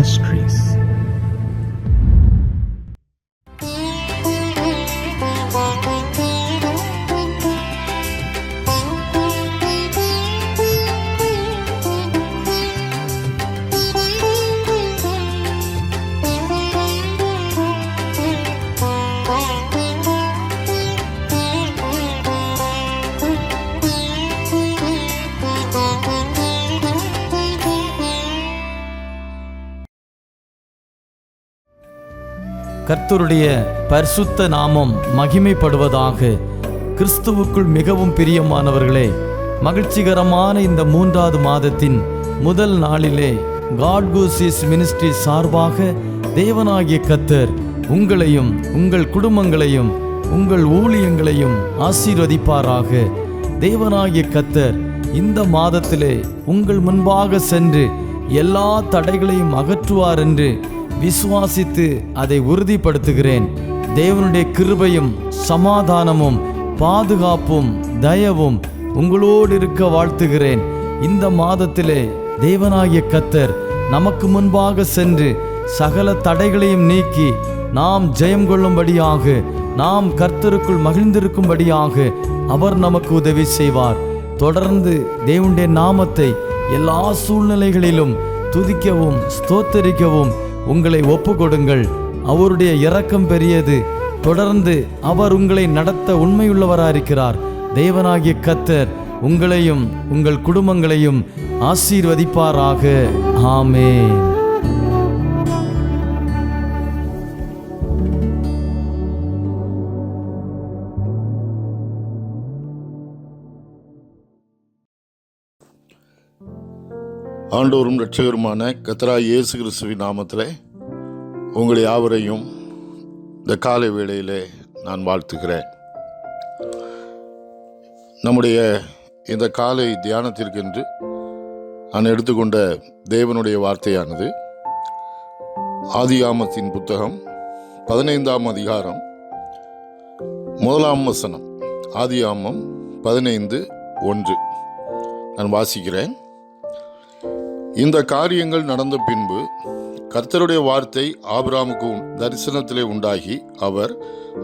Ministries. கர்த்தருடைய பரிசுத்த நாமம் மகிமைப்படுவதாக. கிறிஸ்துவுக்குள் மிகவும் பிரியமானவர்களே, மகிழ்ச்சிகரமான இந்த 3வது மாதத்தின் முதல் நாளிலே காட் கூசிஸ் மினிஸ்ட்ரி சார்பாக தேவனாகிய கர்த்தர் உங்களையும் உங்கள் குடும்பங்களையும் உங்கள் ஊழியங்களையும் ஆசீர்வதிப்பாராக. தேவனாகிய கர்த்தர் இந்த மாதத்திலே உங்கள் முன்பாக சென்று எல்லா தடைகளையும் அகற்றுவார் என்று விசுவாசித்து அதை உறுதிப்படுத்துகிறேன். தேவனுடைய கிருபையும் சமாதானமும் பாதுகாப்பும் தயவும் உங்களோடு இருக்க வாழ்த்துகிறேன். இந்த மாதத்திலே தேவனாகிய கர்த்தர் நமக்கு முன்பாக சென்று சகல தடைகளையும் நீக்கி நாம் ஜெயம் கொள்ளும்படியாக, நாம் கர்த்தருக்குள் மகிழ்ந்திருக்கும்படியாக அவர் நமக்கு உதவி செய்வார். தொடர்ந்து தேவனுடைய நாமத்தை எல்லா சூழ்நிலைகளிலும் துதிக்கவும் ஸ்தோத்தரிக்கவும் உங்களை ஒப்பு கொடுங்கள். அவருடைய இரக்கம் பெரியது. தொடர்ந்து அவர் உங்களை நடத்த உண்மையுள்ளவராயிருக்கிறார். தேவனாகிய கர்த்தர் உங்களையும் உங்கள் குடும்பங்களையும் ஆசீர்வதிப்பாராக. ஆமென். ஆண்டவரும் இரட்சகருமான கர்த்தராகிய இயேசு கிறிஸ்துவின் நாமத்திலே உங்களை யாவரையும் இந்த காலை வேளையிலே நான் வாழ்த்துகிறேன். நம்முடைய இந்த காலை தியானத்திற்கென்று நான் எடுத்துக்கொண்ட தேவனுடைய வார்த்தையானது ஆதியாமத்தின் புத்தகம் 15ஆம் அதிகாரம் 1ஆம் வசனம். ஆதியாமம் 15:1 நான் வாசிக்கிறேன். இந்த காரியங்கள் நடந்த பின்பு கர்த்தருடைய வார்த்தை ஆபிரகாமுக்கு தரிசனத்திலே உண்டாகி, அவர்,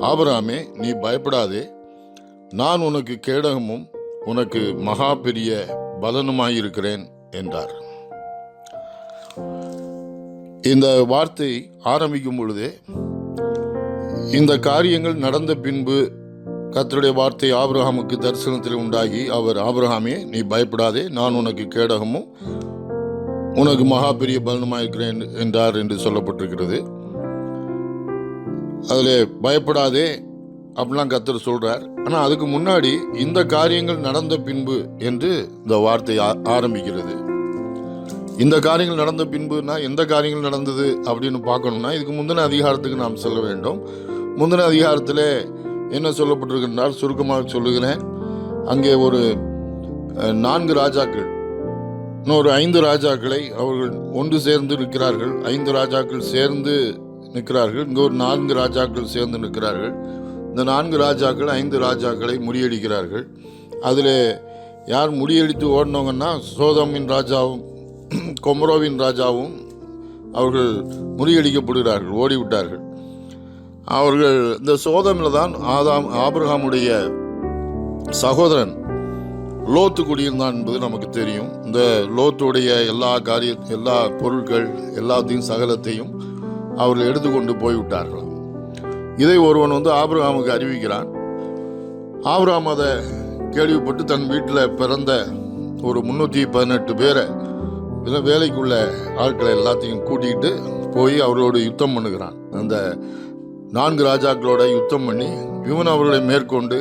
ஆபிரகாமே, நீ பயப்படாதே, நான் உனக்கு கேடகமும் உனக்கு மகா பெரிய பலனுமாயிருக்கிறேன் என்றார். இந்த வார்த்தை ஆரம்பிக்கும் பொழுதே இந்த காரியங்கள் நடந்த பின்பு கர்த்தருடைய வார்த்தை ஆபிரகாமுக்கு தரிசனத்தில் உண்டாகி, அவர், ஆபிரகாமே, நீ பயப்படாதே, நான் உனக்கு கேடகமும் உனக்கு மகா பெரிய பலனுமாயிருக்கிறேன் என்றார் என்று சொல்லப்பட்டிருக்கிறது. அதில் பயப்படாதே அப்படிலாம் கர்த்தர் சொல்றார். ஆனால் அதுக்கு முன்னாடி இந்த காரியங்கள் நடந்த பின்பு என்று இந்த வார்த்தை ஆரம்பிக்கிறது. இந்த காரியங்கள் நடந்த பின்புனா எந்த காரியங்கள் நடந்தது அப்படின்னு பார்க்கணும்னா இதுக்கு முந்தின அதிகாரத்துக்கு நாம் செல்ல வேண்டும். முந்தின அதிகாரத்தில் என்ன சொல்லப்பட்டிருக்கின்றால் சுருக்கமாக சொல்லுகிறேன். அங்கே ஒரு 4 ராஜாக்கள், இன்னொரு 5 ராஜாக்களை அவர்கள் ஒன்று சேர்ந்து நிற்கிறார்கள். 5 ராஜாக்கள் சேர்ந்து நிற்கிறார்கள். இங்கே ஒரு 4 ராஜாக்கள் சேர்ந்து நிற்கிறார்கள். இந்த 4 ராஜாக்கள் 5 ராஜாக்களை முறியடிக்கிறார்கள். அதில் யார் முறியடித்து ஓடினவங்கன்னா சோதோமின் ராஜாவும் கொமரோவின் ராஜாவும் அவர்கள் முறியடிக்கப்படுகிறார்கள், ஓடிவிட்டார்கள். அவர்கள் இந்த சோதோமில் தான் ஆபிரகாமுடைய சகோதரன் லோத்து குடியிருந்தான் என்பது நமக்கு தெரியும். இந்த லோத்துடைய எல்லா பொருட்கள் எல்லாத்தையும் சகலத்தையும் அவர்கள் எடுத்துக்கொண்டு போய்விட்டார்கள். இதை ஒருவன் ஆபிரகாமுக்கு அறிவிக்கிறான். ஆபிரகாம் அதை கேள்விப்பட்டு தன் வீட்டில் பிறந்த ஒரு 318 பேரை வேலைக்குள்ள ஆட்களை எல்லாத்தையும் கூட்டிகிட்டு போய் அவர்களோடு யுத்தம் பண்ணுகிறான். அந்த 4 ராஜாக்களோட யுத்தம் பண்ணி இவன் அவர்களை மேற்கொண்டு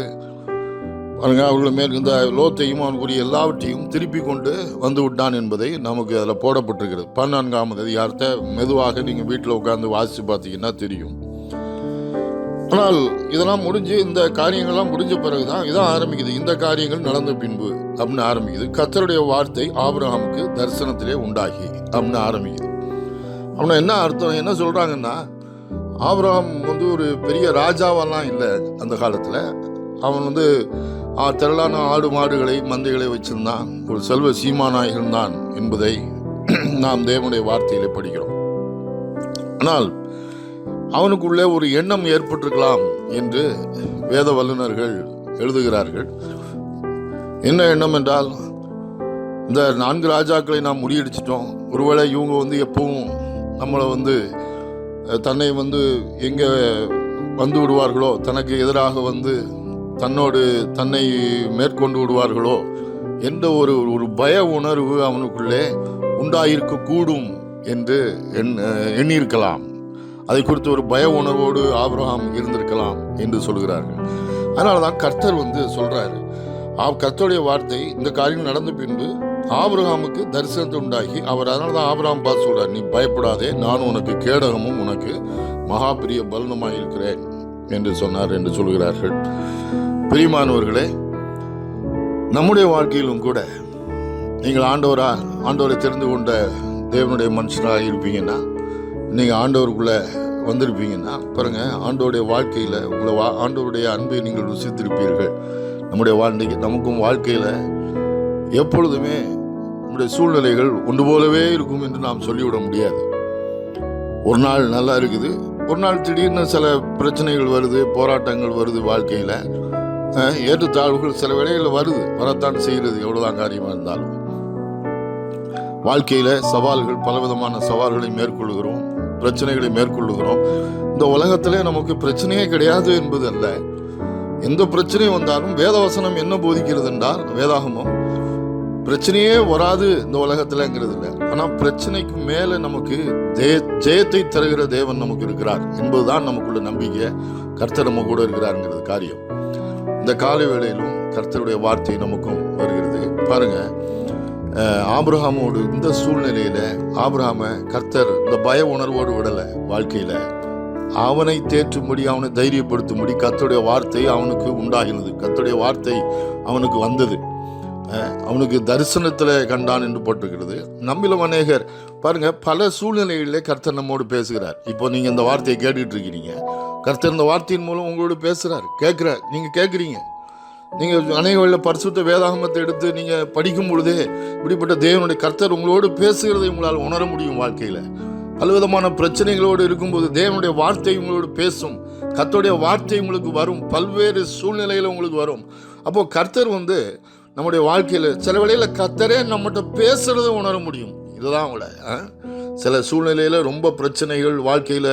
அவர்களை இந்த லோத்தையும் அவனுக்குரிய எல்லாவற்றையும் திருப்பி கொண்டு வந்து விட்டான் என்பதை நமக்கு அதில் போடப்பட்டிருக்கிறது. 14ஆம் அதிகாரத்தை மெதுவாக நீங்கள் வீட்டில் உட்கார்ந்து வாசித்து பார்த்தீங்கன்னா தெரியும். ஆனால் இதெல்லாம் முடிஞ்சு, இந்த காரியங்கள்லாம் முடிஞ்ச பிறகுதான் இதான் ஆரம்பிக்குது. இந்த காரியங்கள் நடந்த பின்பு அப்படின்னு ஆரம்பிக்குது. கர்த்தருடைய வார்த்தை ஆபிரகாமுக்கு தரிசனத்திலே உண்டாகி அப்படின்னு ஆரம்பிக்குது. அப்படின்னா என்ன அர்த்தம், என்ன சொல்கிறாங்கன்னா, ஆபிரகாம் ஒரு பெரிய ராஜாவெல்லாம் இல்லை அந்த காலத்தில். அவன் திரளான ஆடு மாடுகளை மந்தைகளை வச்சிருந்தான். ஒரு செல்வ சீமானாய் இருந்தான் என்பதை நாம் தேவனுடைய வார்த்தையிலே படிக்கிறோம். ஆனால் அவனுக்குள்ளே ஒரு எண்ணம் ஏற்பட்டிருக்கலாம் என்று வேத வல்லுநர்கள் எழுதுகிறார்கள். என்ன எண்ணம் என்றால், இந்த 4 ராஜாக்களை நாம் முறியடிச்சிட்டோம், ஒருவேளை இவங்க எப்பவும் நம்மளை தன்னை எங்கே வந்து விடுவார்களோ, தனக்கு எதிராக தன்னை மேற்கொண்டு விடுவார்களோ என்ற ஒரு பய உணர்வு அவனுக்குள்ளே உண்டாயிருக்க கூடும் என்று எண்ணியிருக்கலாம். அதை குறித்து ஒரு பய உணர்வோடு ஆபிரகாம் இருந்திருக்கலாம் என்று சொல்கிறார்கள். அதனால தான் கர்த்தர் சொல்றாரு, கர்த்தருடைய வார்த்தை இந்த காரியம் நடந்த பின்பு ஆபிரகாமுக்கு தரிசனத்தை உண்டாகி அவர், அதனால தான் ஆபிரகாம் பார்த்து சொல்றார், நீ பயப்படாதே, நான் உனக்கு கேடகமும் உனக்கு மகா பெரிய பலனுமாய் இருக்கிறேன் என்று சொன்னார் என்று சொல்கிறார்கள். பிரியமானவர்களே, நம்முடைய வாழ்க்கையிலும் கூட நீங்கள் ஆண்டவரை தெரிந்து கொண்ட தேவனுடைய மனுஷனாக இருப்பீங்கன்னா, நீங்கள் ஆண்டவருக்குள்ள வந்திருப்பீங்கன்னா பாருங்க, ஆண்டவருடைய வாழ்க்கையில் ஆண்டவருடைய அன்பை நீங்கள் ருசித்திருப்பீர்கள். நமக்கும் வாழ்க்கையில் எப்பொழுதுமே நம்முடைய சூழ்நிலைகள் ஒன்று போலவே இருக்கும் என்று நாம் சொல்லிவிட முடியாது. ஒரு நாள் நல்லா இருக்குது, ஒரு நாள் திடீர்னு சில பிரச்சனைகள் வருது, போராட்டங்கள் வருது, வாழ்க்கையில் ஏற்றத்தாழ்வுகள் சில வேளைகளில் வரத்தான் செய்கிறது. எவ்வளவுதான் காரியமாக இருந்தாலும் வாழ்க்கையில் சவால்கள், பலவிதமான சவால்களை மேற்கொள்கிறோம், பிரச்சனைகளை மேற்கொள்ளுகிறோம். இந்த உலகத்திலே நமக்கு பிரச்சனையே கிடையாது என்பது அல்ல. எந்த பிரச்சனையும் வந்தாலும் வேதவசனம் என்ன போதிக்கிறது என்றால், வேதாகமம் பிரச்சனையே வராது இந்த உலகத்திலங்கிறது இல்லை. ஆனால் பிரச்சனைக்கு மேலே நமக்கு ஜெயத்தை தருகிற தேவன் நமக்கு இருக்கிறார் என்பதுதான் நமக்குள்ள நம்பிக்கை. கர்த்தர் நம்ம கூட இருக்கிறாருங்கிறது காரியம். இந்த காலை வேளையிலும் கர்த்தருடைய வார்த்தை நமக்கும் வருகிறது. பாருங்க, ஆபிரகாமோடு இந்த சூழ்நிலையில ஆபிரகாம கர்த்தர் இந்த பய உணர்வோடு விடலை. வாழ்க்கையில அவனை தேற்றும்படி, அவனை தைரியப்படுத்தும்படி கர்த்தருடைய வார்த்தை அவனுக்கு உண்டாகினது. கர்த்தருடைய வார்த்தை அவனுக்கு வந்தது. அவனுக்கு தரிசனத்தில் கண்டான் என்று போட்டிருக்கிறது. நம்மிலும் அநேகர் பாருங்க, பல சூழ்நிலைகளிலே கர்த்தர் நம்மோடு பேசுகிறார். இப்போ நீங்க இந்த வார்த்தையை கேட்டுட்டு இருக்கிறீங்க, கர்த்தர் இந்த வார்த்தையின் மூலம் உங்களோடு பேசுறார், நீங்க கேட்குறீங்க. நீங்க அநேக பரிசுத்த வேதாகமத்தை எடுத்து நீங்க படிக்கும் பொழுதே இப்படிப்பட்ட தேவனுடைய கர்த்தர் உங்களோடு பேசுகிறதை உங்களால் உணர முடியும். வாழ்க்கையில பலவிதமான பிரச்சனைகளோடு இருக்கும்போது தேவனுடைய வார்த்தை உங்களோடு பேசும். கர்த்தருடைய வார்த்தை உங்களுக்கு வரும், பல்வேறு சூழ்நிலையில உங்களுக்கு வரும். அப்போ கர்த்தர் நம்முடைய வாழ்க்கையில சில வேளையில கர்த்தரே நம்மகிட்ட பேசுறதை உணர முடியும். இதுதான் அவங்கள சில சூழ்நிலையில ரொம்ப பிரச்சனைகள், வாழ்க்கையில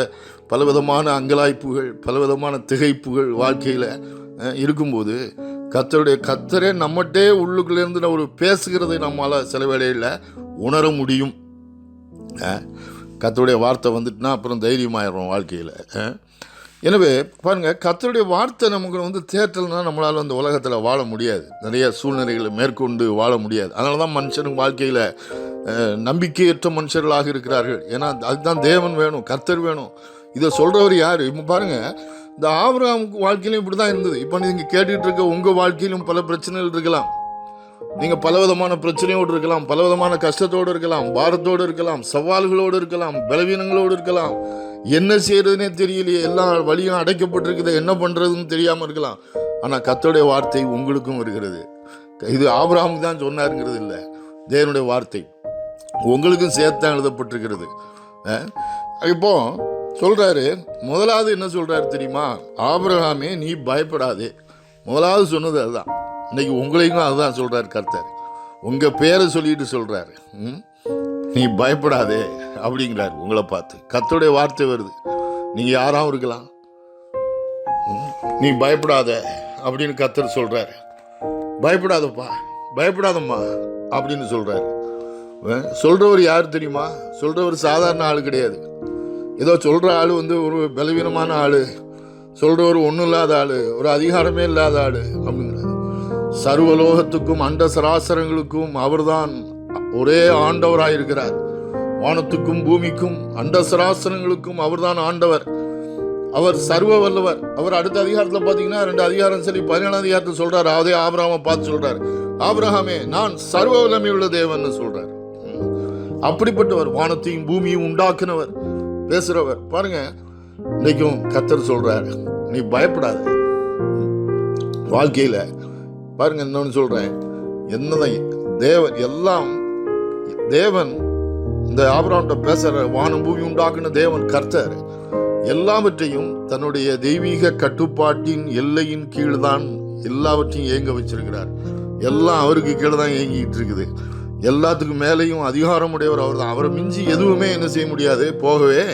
பலவிதமான அங்கலாய்ப்புகள், பலவிதமான திகைப்புகள் வாழ்க்கையில இருக்கும்போது கர்த்தரே நம்மகிட்டே உள்ளுக்குள்ளேருந்து ஒரு பேசுகிறதை நம்மளால சில வேளையில உணர முடியும். கர்த்தருடைய வார்த்தை வந்துட்டுனா அப்புறம் தைரியமாயிடும் வாழ்க்கையில. எனவே பாருங்க, கர்த்தருடைய வார்த்தை நமக்கு தேற்றல்னா நம்மளால அந்த உலகத்தில் வாழ முடியாது. நிறைய சூழ்நிலைகளை மேற்கொண்டு வாழ முடியாது. அதனால தான் மனுஷனுக்கு வாழ்க்கையில் நம்பிக்கையற்ற மனுஷர்களாக இருக்கிறார்கள். ஏன்னா அதுதான் தேவன் வேணும், கர்த்தர் வேணும். இதை சொல்றவர் யாரு? இப்போ பாருங்க, இந்த ஆபிரகாம் வாழ்க்கையிலும் இப்படி தான் இருந்தது. இப்போ நீங்கள் கேட்டுட்டு இருக்க உங்கள் வாழ்க்கையிலும் பல பிரச்சனைகள் இருக்கலாம். நீங்கள் பலவிதமான பிரச்சனையோடு இருக்கலாம், பலவிதமான கஷ்டத்தோடு இருக்கலாம், பாரத்தோடு இருக்கலாம், சவால்களோடு இருக்கலாம், பலவீனங்களோடு இருக்கலாம். என்ன செய்யறதுனே தெரியலையே, எல்லா வழியும் அடைக்கப்பட்டிருக்குது, என்ன பண்றதுன்னு தெரியாமல் இருக்கலாம். ஆனால் கர்த்தருடைய வார்த்தை உங்களுக்கும் வருகிறது. இது ஆபிரகாமுக்கு தான் சொன்னாருங்கிறது இல்லை, தேவனுடைய வார்த்தை உங்களுக்கும் சேர்த்தான் எழுதப்பட்டிருக்கிறது. இப்போ சொல்றாரு, முதலாவது என்ன சொல்றாரு தெரியுமா? ஆபிரகாமே நீ பயப்படாதே. முதலாவது சொன்னது அதுதான். இன்னைக்கு உங்களையும் அதுதான் சொல்றாரு கர்த்தர். உங்க பேரை சொல்லிட்டு சொல்றாரு, நீ பயப்படாதே அப்படிங்கிறாரு. உங்களை பார்த்து கர்த்தருடைய வார்த்தை வருது. நீங்க யாராவும் இருக்கலாம், நீ பயப்படாத அப்படின்னு கர்த்தர் சொல்றாரு. பயப்படாதப்பா, பயப்படாதம்மா அப்படின்னு சொல்றாரு. சொல்றவர் யார் தெரியுமா? சொல்றவர் சாதாரண ஆள் கிடையாது. ஏதோ சொல்ற ஆள் ஒரு பலவீனமான ஆளு, சொல்றவர் ஒன்றும் இல்லாத ஆளு, ஒரு அதிகாரமே இல்லாத ஆளு அப்படிங்கிறார். சர்வலோகத்துக்கும் அண்ட சராசரங்களுக்கும் அவர்தான் ஒரே ஆண்டவராயிருக்கிறார். வானத்துக்கும் பூமிக்கும் அண்ட சராசரங்களுக்கும் அவர்தான் ஆண்டவர். அவர் சர்வ வல்லவர். அவர் அடுத்த அதிகாரத்தில் பார்த்தீங்கன்னா 2 அதிகாரம் சரி 17 அதிகாரத்தில் சொல்றாரு. அதே ஆபிரகாமை பார்த்து சொல்றாரு, ஆபிரகாமே நான் சர்வ வல்லமை உள்ள தேவன் சொல்றாரு. அப்படிப்பட்டவர், வானத்தையும் பூமியும் உண்டாக்குனவர், பேசுறவர். பாருங்க, இன்னைக்கும் கர்த்தர் சொல்றாரு, நீ பயப்படாத. வாழ்க்கையில பாருங்க, இன்னொன்னு சொல்றேன், என்னதான் தேவன் இந்த ஆபிரகாம்கிட்ட பேசுற வானம் பூமி உண்டாக்குன தேவன் கர்த்தர் எல்லாவற்றையும் தன்னுடைய தெய்வீக கட்டுப்பாட்டின் எல்லையின் கீழ் தான் எல்லாவற்றையும் இயங்க வச்சிருக்கிறார். எல்லாம் அவருக்கு கீழே தான் இயங்கிட்டு இருக்குது. எல்லாத்துக்கும் மேலேயும் அதிகாரம் உடையவர் அவர் தான். அவரை மிஞ்சி எதுவுமே என்ன செய்ய முடியாது, போகவே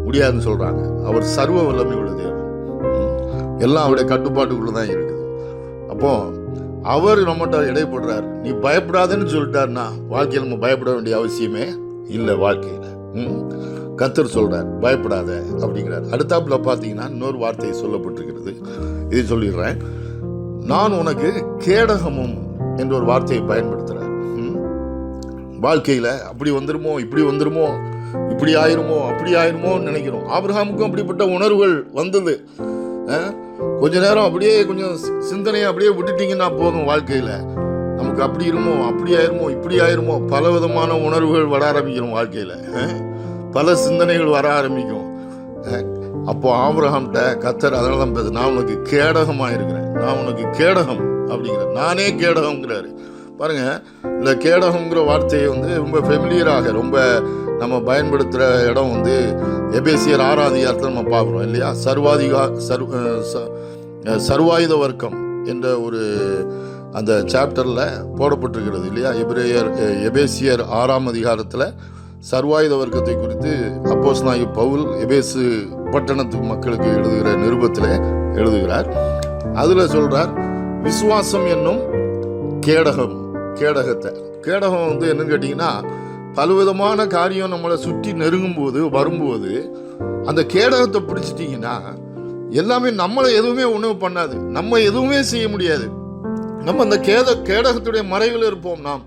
முடியாதுன்னு சொல்றாங்க. அவர் சர்வ வல்லமை உள்ள தேவன். எல்லாம் அவருடைய கட்டுப்பாட்டுக்குள்ள தான் இருக்குது. அப்போ அவர் நம்மகிட்ட இடைப்படுறார். நீ பயப்படாதன்னு சொல்லிட்டாருன்னா வாழ்க்கையில் நம்ம பயப்பட வேண்டிய அவசியமே இல்லை. வாழ்க்கையில் கர்த்தர் சொல்றார் பயப்படாத அப்படிங்கிறார். அடுத்தாப்புல பார்த்தீங்கன்னா இன்னொரு வார்த்தை சொல்லப்பட்டிருக்கிறது. இதை சொல்லிடுறேன். நான் உனக்கு கேடகமும் என்ற ஒரு வார்த்தையை பயன்படுத்துறார். வாழ்க்கையில அப்படி வந்துருமோ, இப்படி வந்துருமோ, இப்படி ஆயிருமோ, அப்படி ஆயிருமோன்னு நினைக்கிறோம். ஆபிரகாமுக்கும் அப்படிப்பட்ட உணர்வுகள் வந்தது. கொஞ்ச நேரம் அப்படியே கொஞ்சம் சிந்தனையை அப்படியே விட்டுட்டீங்கன்னா போதும். வாழ்க்கையில நமக்கு அப்படி இருமோ, அப்படி ஆயிருமோ, இப்படி ஆயிருமோ, பல விதமான உணர்வுகள் வர ஆரம்பிக்கிறோம். வாழ்க்கையில பல சிந்தனைகள் வர ஆரம்பிக்கும். அப்போ ஆபிரகாம்கிட்ட கர்த்தர் அதனால தான் பேச, நான் உனக்கு கேடகமாக இருக்கிறேன், நான் உனக்கு கேடகம் அப்படிங்கிற, நானே கேடகம்ங்கிறாரு. பாருங்க, இந்த கேடகம்ங்கிற வார்த்தையை ரொம்ப ஃபெமிலியராக ரொம்ப நம்ம பயன்படுத்துகிற இடம் எபேசியர் 6ஆம் அதிகாரத்தில் நம்ம பார்க்குறோம் இல்லையா. சர்வாயுத வர்க்கம் என்ற ஒரு அந்த சாப்டரில் போடப்பட்டிருக்கிறது இல்லையா. எபேசியர் 6ஆம் அதிகாரத்தில் சர்வாயுத வர்க்கத்தை குறித்து அப்போஸ்தலனாகிய பவுல் எபேசு பட்டணத்து மக்களுக்கு எழுதுகிற நிருபத்தில் எழுதுகிறார். அதில் சொல்றார், விசுவாசம் என்னும் கேடகத்தை. கேடகம் என்னன்னு கேட்டிங்கன்னா, பலவிதமான காரியம் நம்மளை சுற்றி நெருங்கும் போது வரும்போது அந்த கேடகத்தை பிடிச்சிட்டிங்கன்னா எல்லாமே நம்மளை எதுவுமே உணவு பண்ணாது, நம்ம எதுவுமே செய்ய முடியாது. நம்ம அந்த கேடகத்துடைய மறைவில் இருப்போம். நாம்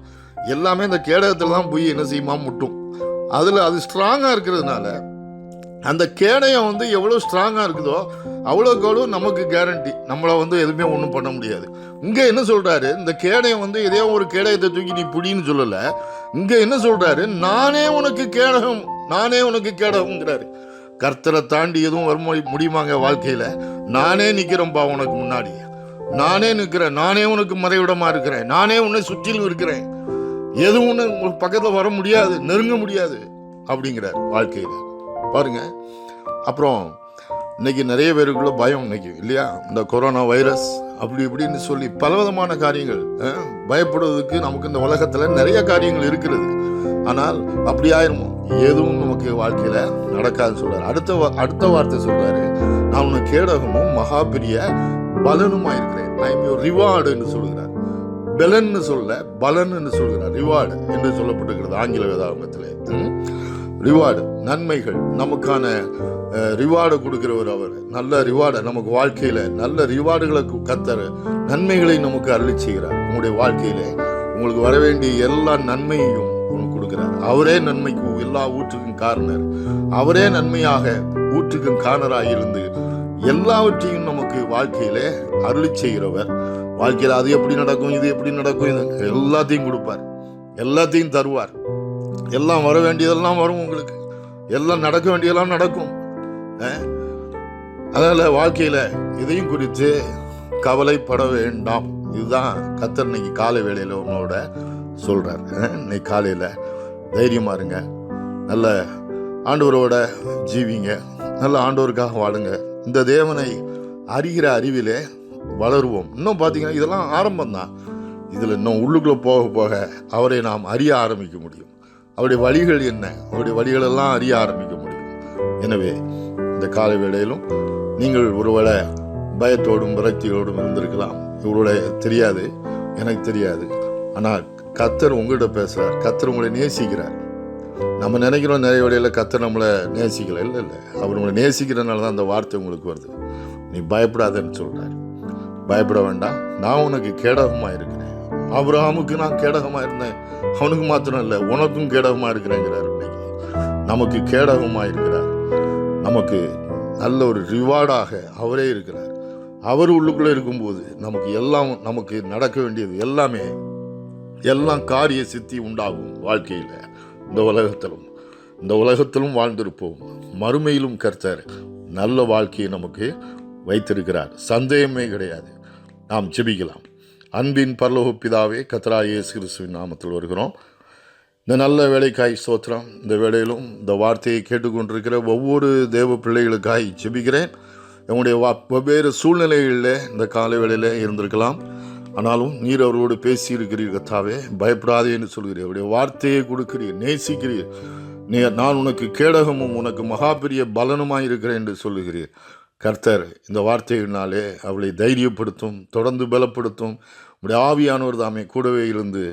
எல்லாமே அந்த கேடகத்தில் தான் போய் என்ன செய்யுமா முட்டும். அதில் அது ஸ்ட்ராங்காக இருக்கிறதுனால அந்த கேடயம் எவ்வளோ ஸ்ட்ராங்காக இருக்குதோ அவ்வளோக்கு அவ்வளோ நமக்கு கேரண்டி, நம்மளை எதுவுமே ஒன்றும் பண்ண முடியாது. இங்கே என்ன சொல்கிறாரு, இந்த கேடயம் இதே ஒரு கேடயத்தை தூக்கி நீ புடின்னு சொல்லலை. இங்கே என்ன சொல்கிறாரு, நானே உனக்கு கேடகம், நானே உனக்கு கேடகம்ங்கிறாரு. கர்த்தரை தாண்டி எதுவும் வர முடியுமாங்க வாழ்க்கையில்? நானே நிற்கிறேன்ப்பா உனக்கு முன்னாடி, நானே நிற்கிறேன், நானே உனக்கு மறைவிடமாக இருக்கிறேன், நானே உன்னை சுற்றிலும் இருக்கிறேன், எதுவும் ஒன்று பக்கத்தில் வர முடியாது, நெருங்க முடியாது அப்படிங்கிறார் வாழ்க்கையில். பாருங்க, அப்புறம் இன்னைக்கு நிறைய பேருக்குள்ள பயம் இன்னைக்கு இல்லையா. இந்த கொரோனா வைரஸ் அப்படி இப்படின்னு சொல்லி பலவிதமான காரியங்கள், பயப்படுவதற்கு நமக்கு இந்த உலகத்தில் நிறைய காரியங்கள் இருக்கிறது. ஆனால் அப்படி ஆயிருமோ, எதுவும் நமக்கு வாழ்க்கையில நடக்காதுன்னு சொல்றாரு. அடுத்த வார்த்தை சொல்றாரு, நான் உனக்கு கேடகமும் மகா பெரிய பலனுமா இருக்கிறேன். ஐ எம் யுவர் ரிவார்டு என்று சொல்கிறார். பெலன்னு சொல்ல பலன் என்று சொல்கிறார். ரிவார்டு என்று சொல்லப்பட்டிருக்கிறது ஆங்கில வேதாகமத்திலே. ரிவார்டு, நன்மைகள், நமக்கான ரிவார்டு கொடுக்கிறவர் அவர். நல்ல ரிவார்டை நமக்கு வாழ்க்கையில நல்ல ரிவார்டுகளை கர்த்தர் நன்மைகளை நமக்கு அருளி செய்கிறார். உங்களுடைய வாழ்க்கையில உங்களுக்கு வர வேண்டிய எல்லா நன்மையையும் உங்களுக்கு கொடுக்கிறார். அவரே நன்மைக்கு எல்லா ஊற்றுக்கும் காரணர், அவரே நன்மையாக ஊற்றுக்கும் காரணராக இருந்து எல்லாவற்றையும் நமக்கு வாழ்க்கையிலே அருளி செய்கிறவர். வாழ்க்கையில் அது எப்படி நடக்கும், இது எப்படி நடக்கும், இது எல்லாத்தையும் கொடுப்பார், எல்லாத்தையும் தருவார். எல்லாம் வர வேண்டியதெல்லாம் வரும், உங்களுக்கு எல்லாம் நடக்க வேண்டியதெல்லாம் நடக்கும். அதனால வாழ்க்கையில இதையும் குறித்து கவலைப்பட வேண்டாம். இதுதான் கர்த்தர் இன்னைக்கு காலை வேளையில உன்னோட சொல்றார். இன்னைக்கு காலையில தைரியமா இருங்க, நல்ல ஆண்டவரோட ஜீவிங்க, நல்ல ஆண்டவருக்காக வாழுங்க. இந்த தேவனை அறிகிற அறிவிலே வளருவோம். இன்னும் பார்த்தீங்கன்னா இதெல்லாம் ஆரம்பம்தான். இதில் இன்னும் உள்ளுக்குள்ளே போக போக அவரை நாம் அறிய ஆரம்பிக்க முடியும். அவருடைய வழிகள் என்ன, அவருடைய வழிகளெல்லாம் அறிய ஆரம்பிக்க முடியும். எனவே இந்த காலை வேளையிலும் நீங்கள் ஒருவேளை பயத்தோடும் விரக்தியோடும் இருந்திருக்கலாம். இவரோட தெரியாது, எனக்கு தெரியாது. ஆனால் கர்த்தர் உங்கள்கிட்ட பேசுகிறார், கர்த்தர் உங்களை நேசிக்கிறார். நம்ம நினைக்கிறோம் நிறைய வழியில் கர்த்தர் நம்மளை நேசிக்கல. இல்லை, அவர் உங்களை நேசிக்கிறதுனால தான் அந்த வார்த்தை உங்களுக்கு வருது. நீ பயப்படாதன்னு சொல்கிறார். பயப்பட வேண்டாம், நான் உனக்கு கேடகமாக இருக்கிறேன். ஆபிரகாமுக்கு நான் கேடகமாக இருந்தேன், அவனுக்கு மாத்திரம் இல்லை உனக்கும் கேடகமாக இருக்கிறேங்கிறார். இன்னைக்கு நமக்கு கேடகமாக இருக்கிறார். நமக்கு நல்ல ஒரு ரிவார்டாக அவரே இருக்கிறார். அவர் உள்ளுக்குள்ளே இருக்கும்போது நமக்கு நடக்க வேண்டியது எல்லாம் காரிய சித்தி உண்டாகும். வாழ்க்கையில் இந்த உலகத்திலும் வாழ்ந்திருப்போம், மறுமையிலும் கர்த்தர் நல்ல வாழ்க்கையை நமக்கு வைத்திருக்கிறார். சந்தேகமே கிடையாது. நாம் ஜெபிக்கலாம். அன்பின் பரலோக பிதாவே, கர்த்தராகிய இயேசு கிறிஸ்துவின் நாமத்தில் வருகிறோம். இந்த நல்ல வேலைக்காய் ஸ்தோத்திரம். இந்த வேளையிலும் இந்த வார்த்தையை கேட்டுக்கொண்டிருக்கிற ஒவ்வொரு தேவ பிள்ளைகளுக்காய் ஜெபிக்கிறேன். என்னுடைய வெவ்வேறு சூழ்நிலைகளில் இந்த காலை வேளையில் இருந்திருக்கலாம். ஆனாலும் நீர் அவரோடு பேசியிருக்கிறீர் கர்த்தாவே, பயப்படாதே என்று சொல்கிறீர். அவருடைய வார்த்தையை கொடுக்கிறீர், நேசிக்கிறீர். நான் உனக்கு கேடகமும் உனக்கு மகா பெரிய பலனுமாய் இருக்கிறேன் என்று சொல்லுகிறீர். கர்த்தர் இந்த வார்த்தையினாலே அவளை தைரியப்படுத்தும், தொடர்ந்து பலப்படுத்தும். உடைய ஆவியானவர் தாமே கூடவே இருந்து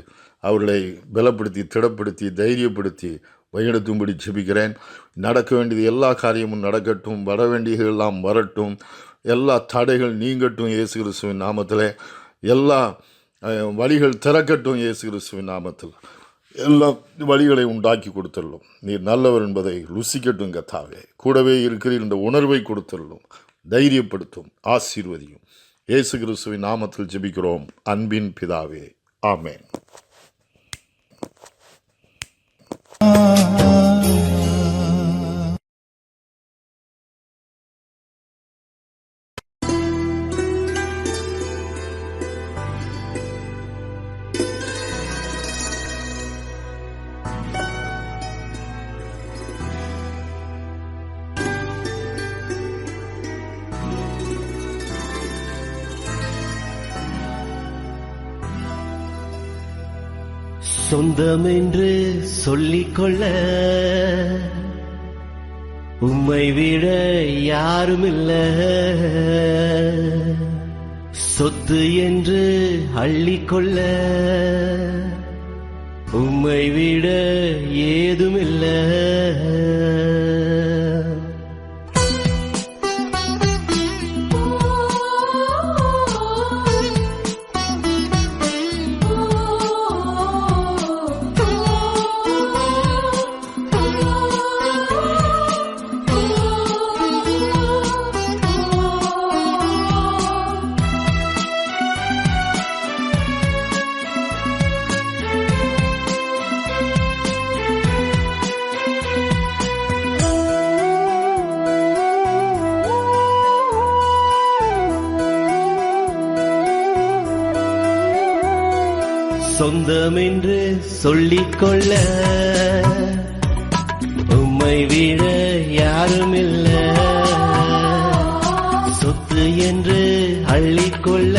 அவர்களை பலப்படுத்தி, திடப்படுத்தி, தைரியப்படுத்தி வழிநடத்தும்படி ஜெபிக்கிறேன். நடக்க வேண்டியது எல்லா காரியமும் நடக்கட்டும், வர வேண்டியது எல்லாம் வரட்டும், எல்லா தடைகள் நீங்கட்டும் இயேசு கிறிஸ்துவின் நாமத்தில். எல்லா வழிகள் திறக்கட்டும் இயேசு கிறிஸ்துவின் நாமத்தில். எல்லா வழிகளை உண்டாக்கி கொடுத்துள்ளோம். நீர் நல்லவர் என்பதை ருசிக்கட்டும் கர்த்தாவே. கூடவே இருக்கிறீர் என்ற உணர்வை கொடுத்துள்ளோம். தைரியப்படுத்தும், ஆசீர்வதியும். இயேசு கிறிஸ்துவின் நாமத்தில் ஜெபிக்கிறோம் அன்பின் பிதாவே, ஆமென். சொந்தமென்று சொல்லிக்கொள்ள உம்மை விட யாருமில்ல. சொத்து என்று அள்ளிக்கொள்ள உம்மை விட ஏதுமில்ல. சொந்தமென்று சொல்லிக்கொள்ள உம்மை விட யாருமில்ல. சொத்து என்று அள்ளிக்கொள்ள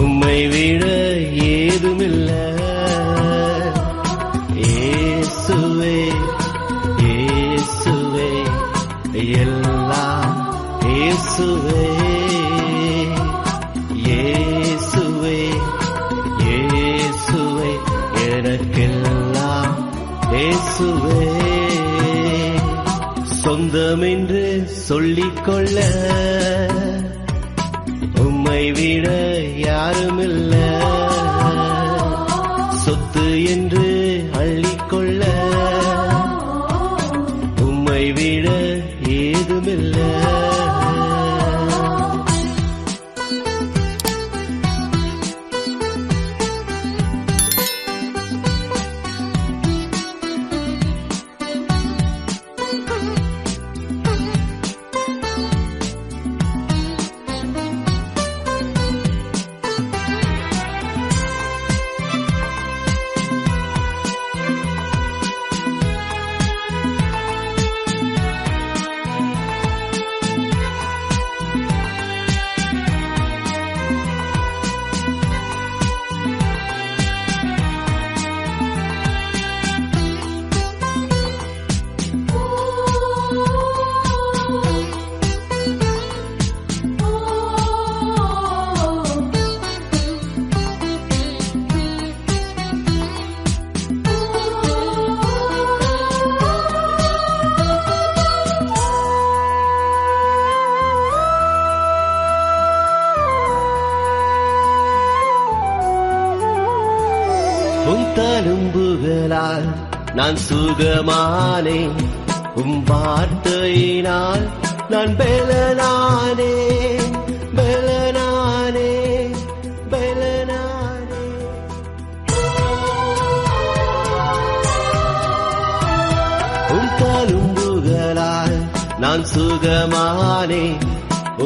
உம்மை விட ஏதுமில்ல. இயேசுவே இயேசுவே எல்லாம் இயேசுவே. இயேசுவே இயேசுவே எனக்கெல்லாம் இயேசுவே. சொந்தமென்று சொல்லிக்கொள்ள உம்மை விட யாருமில்ல. சொத்து என்று அள்ளிக்கொள்ள உம்மை விட ஏதுமில்ல. உம் தழும்புகளால் நான் சுகமானேன். உம் வார்த்தையினால் நான் பெலனானேன். பெலனானேன் பெலனானேன். உம் தழும்புகளால் நான் சுகமானேன்.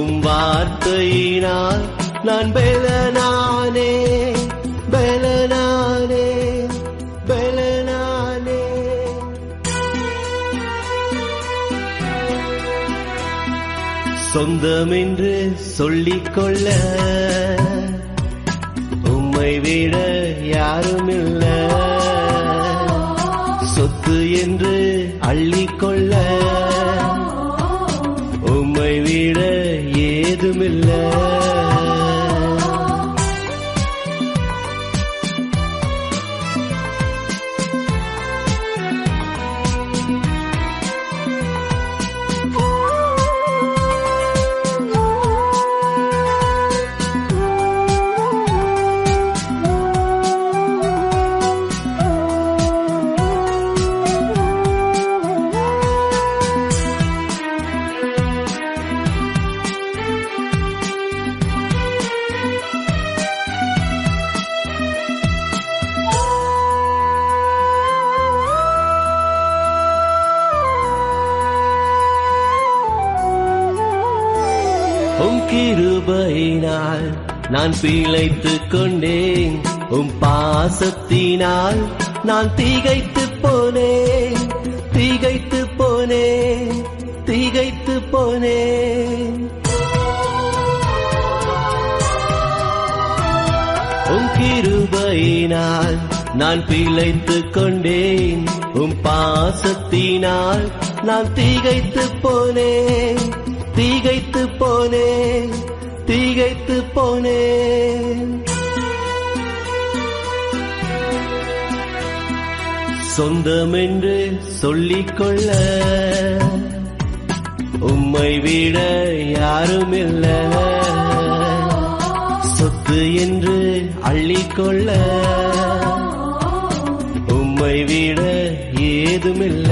உம் வார்த்தையினால் நான் பெலனானேன். பெலனானேன் சொந்தமென்று சொல்லிக்கொள்ள உம்மை விட யாருமில்ல. சொத்து என்று அள்ளிக்கொள்ள உம்மை விட ஏதுமில்ல. உம் கிருபையினால் நான் பிழைத்துக் கொண்டேன். உம் பாசத்தினால் நான் திகைத்து போனேன், திகைத்து போனேன், திகைத்து போனேன். உம் கிருபையினால் நான் பிழைத்துக் கொண்டேன். உம் பாசத்தினால் நான் திகைத்து போனேன், திகைத்து போனேன், திகைத்து போனேன். சொந்தமென்று சொல்லிக்கொள்ள உம்மை விட யாருமில்ல. சொத்து என்று அள்ளிக்கொள்ள உம்மை விட ஏதுமில்ல.